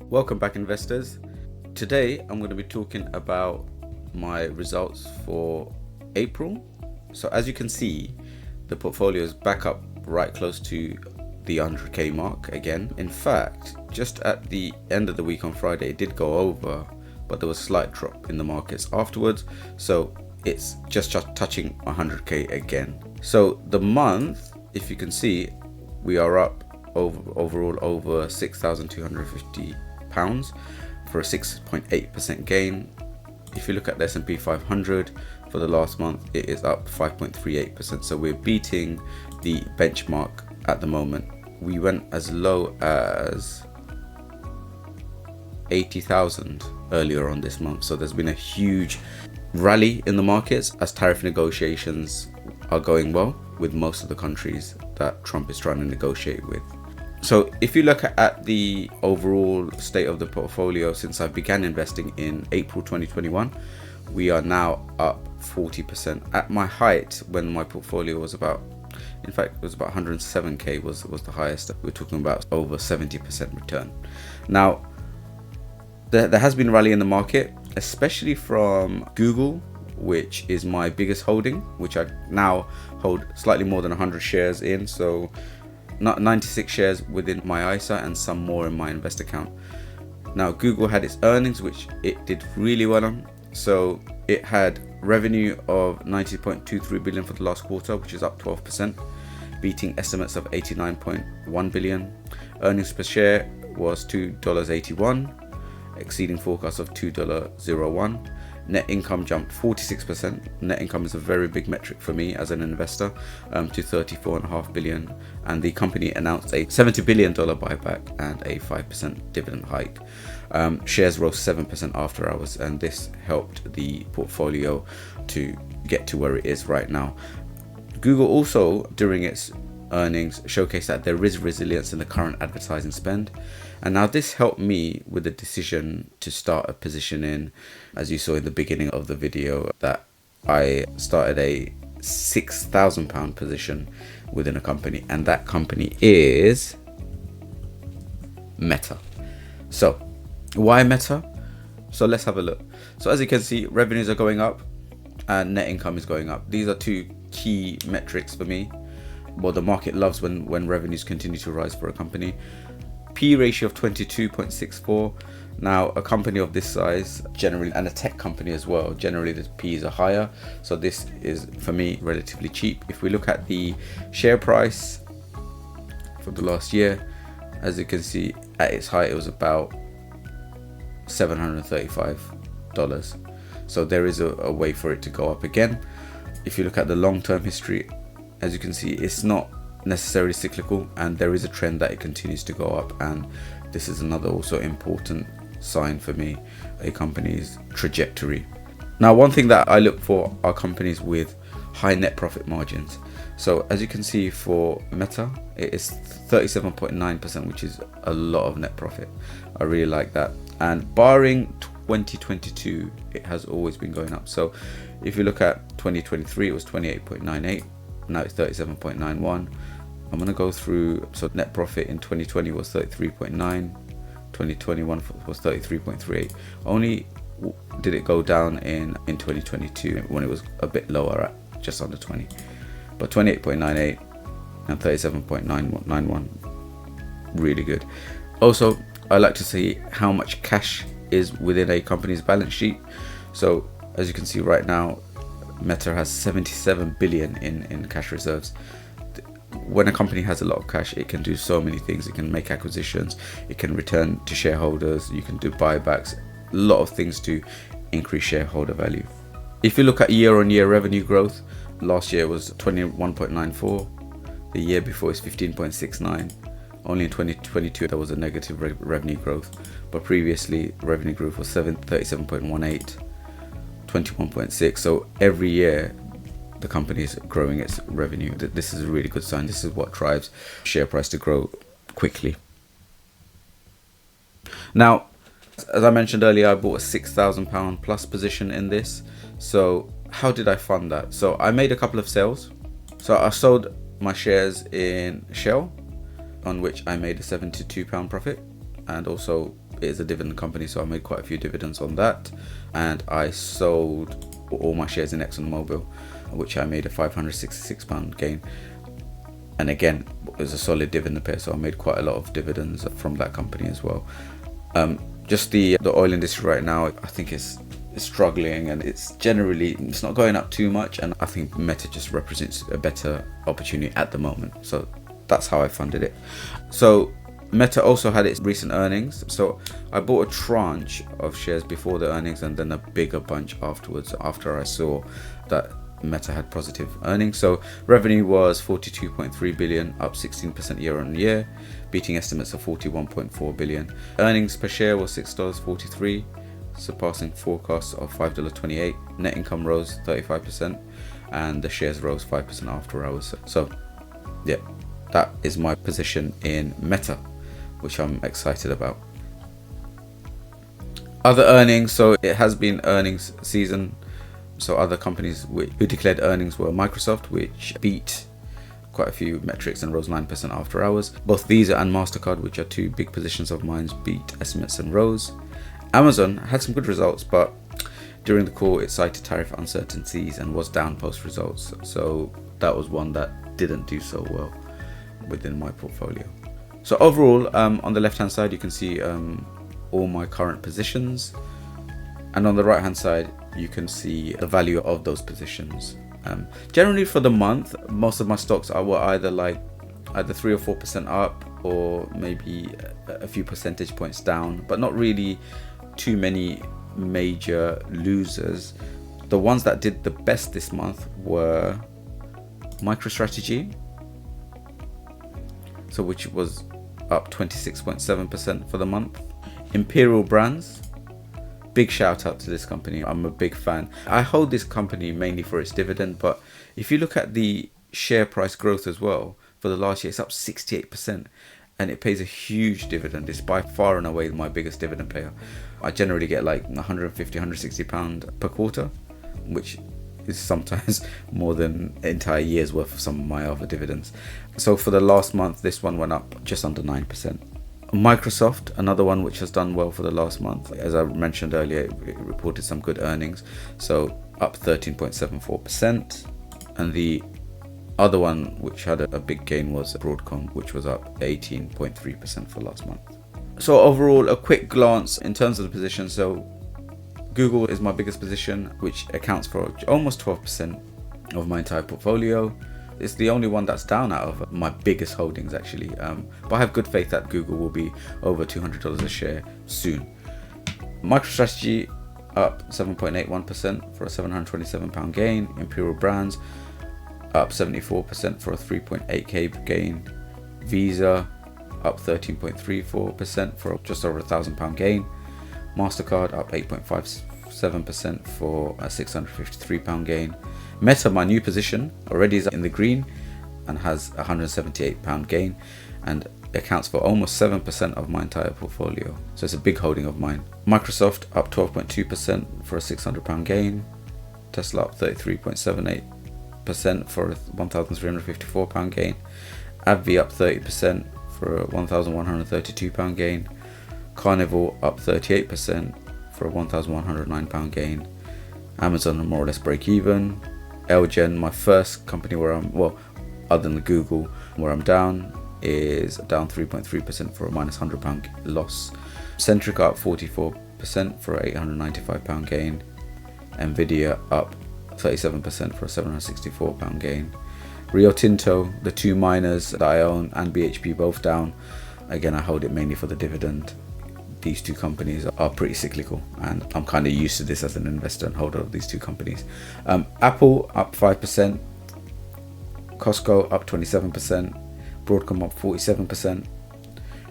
Welcome back, investors. Today I'm going to be talking about my results for April. So as you can see, the portfolio is back up right close to the 100k mark again. In fact, just at the end of the week on Friday, it did go over, but there was a slight drop in the markets afterwards. So it's just touching 100k again. So the month, if you can see, we are up overall over £6,250 for a 6.8% gain. If you look at the S&P 500 for the last month, it is up 5.38%. So we're beating the benchmark at the moment. We went as low as 80,000 earlier on this month. So there's been a huge rally in the markets as tariff negotiations are going well with most of the countries that Trump is trying to negotiate with. So if you look at the overall state of the portfolio since I began investing in April 2021, we are now up 40%. At my height, when my portfolio was about, in fact, it was about 107k was the highest. We're talking about over 70% return. Now, there has been a rally in the market, especially from Google, which is my biggest holding, which I now hold slightly more than 100 shares in. So 96 shares within my ISA and some more in my invest account. Now, Google had its earnings, which it did really well on. So it had revenue of 90.23 billion for the last quarter, which is up 12%, beating estimates of 89.1 billion. Earnings per share was $2.81, exceeding forecasts of $2.01. Net income jumped 46%. Net income is a very big metric for me as an investor, to 34.5 billion. And the company announced a $70 billion buyback and a 5% dividend hike. Shares rose 7% after hours, and this helped the portfolio to get to where it is right now. Google also, during its earnings, showcased that there is resilience in the current advertising spend. And now this helped me with the decision to start a position in, as you saw in the beginning of the video, that I started a £6,000 position within a company, and that company is Meta. So why Meta? So let's have a look. So as you can see, revenues are going up and net income is going up. These are two key metrics for me. Well, the market loves when revenues continue to rise for a company. P ratio of 22.64. Now, a company of this size, generally, and a tech company as well, generally the P's are higher. So this is, for me, relatively cheap. If we look at the share price for the last year, as you can see, at its height, it was about $735. So there is a way for it to go up again. If you look at the long-term history, as you can see, it's not necessarily cyclical, and there is a trend that it continues to go up, and this is another also important sign for me, a company's trajectory. Now, one thing that I look for are companies with high net profit margins. So as you can see, for Meta, it is 37.9%, which is a lot of net profit. I really like that, and barring 2022, it has always been going up. So if you look at 2023, it was 28.98, now it's 37.91. I'm going to go through. So net profit in 2020 was 33.9, 2021 was 33.38. Only did it go down in 2022 when it was a bit lower at just under 20. But 28.98 and 37.91, really good. Also, I like to see how much cash is within a company's balance sheet. So as you can see right now, Meta has 77 billion in cash reserves. When a company has a lot of cash, it can do so many things. It can make acquisitions, it can return to shareholders, you can do buybacks, a lot of things to increase shareholder value. If you look at year-on-year revenue growth, last year was 21.94, the year before is 15.69. Only in 2022 there was a negative revenue growth, but previously revenue growth was 37.18, 21.6. So every year the company is growing its revenue. This is a really good sign. This is what drives share price to grow quickly. Now, as I mentioned earlier, I bought a £6,000 plus position in this. So how did I fund that? So I made a couple of sales. So I sold my shares in Shell, on which I made a £72 profit, and also it is a dividend company, so I made quite a few dividends on that. And I sold all my shares in ExxonMobil, which I made a £566 gain. And again, it was a solid dividend pair, so I made quite a lot of dividends from that company as well. Just the oil industry right now, I think it's struggling, and it's not going up too much, and I think Meta just represents a better opportunity at the moment. So that's how I funded it. So Meta also had its recent earnings, so I bought a tranche of shares before the earnings and then a bigger bunch afterwards, after I saw that Meta had positive earnings. So revenue was 42.3 billion, up 16% year on year, beating estimates of 41.4 billion. Earnings per share was $6.43, surpassing forecasts of $5.28. Net income rose 35%, and the shares rose 5% after hours. So yeah, that is my position in Meta, which I'm excited about. Other earnings, so it has been earnings season. So other companies who declared earnings were Microsoft, which beat quite a few metrics and rose 9% after hours. Both Visa and MasterCard, which are two big positions of mine, beat estimates and rose. Amazon had some good results, but during the call it cited tariff uncertainties and was down post results. So that was one that didn't do so well within my portfolio. So overall, on the left hand side you can see all my current positions, and on the right hand side you can see the value of those positions. Generally for the month, most of my stocks were either 3 or 4% up, or maybe a few percentage points down, but not really too many major losers. The ones that did the best this month were MicroStrategy, so which was up 26.7% for the month. Imperial Brands, big shout out to this company. I'm a big fan. I hold this company mainly for its dividend, but if you look at the share price growth as well for the last year, it's up 68%, and it pays a huge dividend. It's by far and away my biggest dividend payer. I generally get like 150, 160 pound per quarter, which is sometimes more than an entire year's worth of some of my other dividends. So for the last month, this one went up just under 9%. Microsoft, another one which has done well for the last month. As I mentioned earlier, it reported some good earnings, so up 13.74%. And the other one which had a big gain was Broadcom, which was up 18.3% for last month. So overall, a quick glance in terms of the position. So Google is my biggest position, which accounts for almost 12% of my entire portfolio. It's the only one that's down out of my biggest holdings actually, but I have good faith that Google will be over $200 a share soon. MicroStrategy up 7.81% for a £727 gain. Imperial Brands up 74% for a 3.8k gain. Visa up 13.34% for just over £1,000 gain. MasterCard up 8.57% for a £653 gain. Meta, my new position, already is in the green and has a £178 gain, and accounts for almost 7% of my entire portfolio. So it's a big holding of mine. Microsoft up 12.2% for a £600 gain. Tesla up 33.78% for a £1,354 gain. AbbVie up 30% for a £1,132 gain. Carnival up 38% for a £1,109 gain. Amazon more or less break even. Elgen, my first company where other than Google, where I'm down, is down 3.3% for a minus £100 loss. Centrica up 44% for a £895 gain. Nvidia up 37% for a £764 gain. Rio Tinto, the two miners that I own, and BHP both down. Again, I hold it mainly for the dividend. These two companies are pretty cyclical, and I'm kind of used to this as an investor and holder of these two companies. Apple up 5%, Costco up 27%, Broadcom up 47%,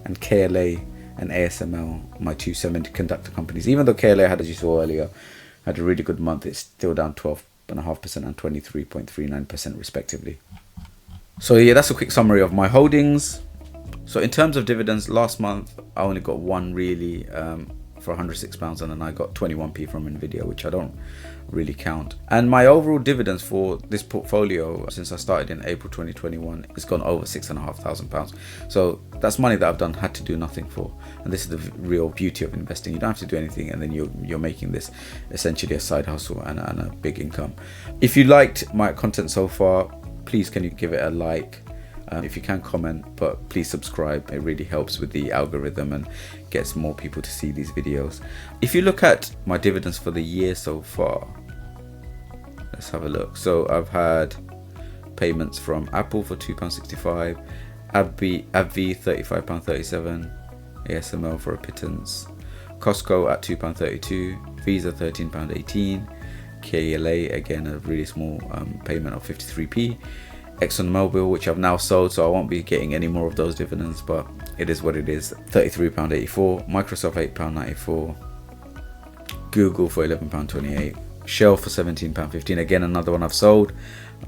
and KLA and ASML, my two semiconductor companies. Even though KLA had, as you saw earlier, had a really good month, it's still down 12.5% and 23.39% respectively. So yeah, that's a quick summary of my holdings. So in terms of dividends, last month I only got one really for £106, and then I got 21p from Nvidia, which I don't really count. And my overall dividends for this portfolio since I started in April 2021 has gone over £6,500. So that's money that I've had to do nothing for. And this is the real beauty of investing. You don't have to do anything, and then you're making this essentially a side hustle and a big income. If you liked my content so far, please can you give it a like. If you can, comment, but please subscribe. It really helps with the algorithm and gets more people to see these videos. If you look at my dividends for the year so far, let's have a look. So I've had payments from Apple for £2.65, AbbVie £35.37, ASML for a pittance, Costco at £2.32, Visa £13.18, KLA again a really small payment of 53p, ExxonMobil, which I've now sold, so I won't be getting any more of those dividends, but it is what it is, £33.84, Microsoft £8.94, Google for £11.28, Shell for £17.15, again another one I've sold.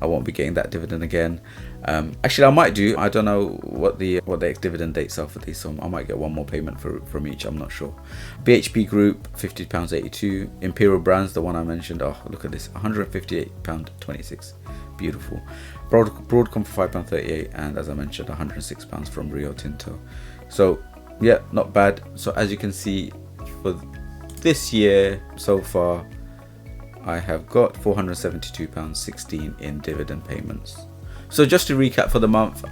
I won't be getting that dividend again. Actually I might do, I don't know what the dividend dates are for these, so I might get one more payment from each, I'm not sure. BHP Group £50.82, Imperial Brands, the one I mentioned, oh look at this, £158.26, beautiful. Broadcom for £5.38, and as I mentioned £106 from Rio Tinto. So yeah, not bad. So as you can see, for this year so far I have got £472.16 in dividend payments. So just to recap for the month,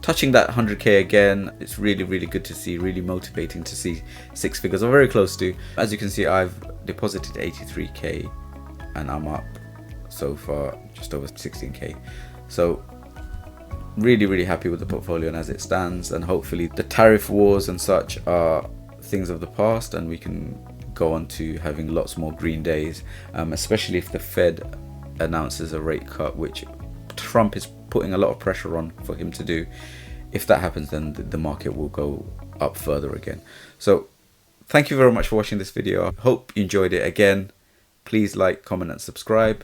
touching that 100k again, it's really good to see, really motivating to see six figures. I'm very close to. As you can see, I've deposited 83k and I'm up so far just over 16k. So really happy with the portfolio and as it stands, and hopefully the tariff wars and such are things of the past and we can go on to having lots more green days, especially if the Fed announces a rate cut, which Trump is putting a lot of pressure on for him to do. If that happens, then the market will go up further again. So thank you very much for watching this video. I hope you enjoyed it. Again, please like, comment and subscribe,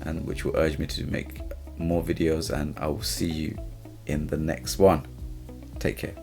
and which will urge me to make more videos, and I will see you in the next one. Take care.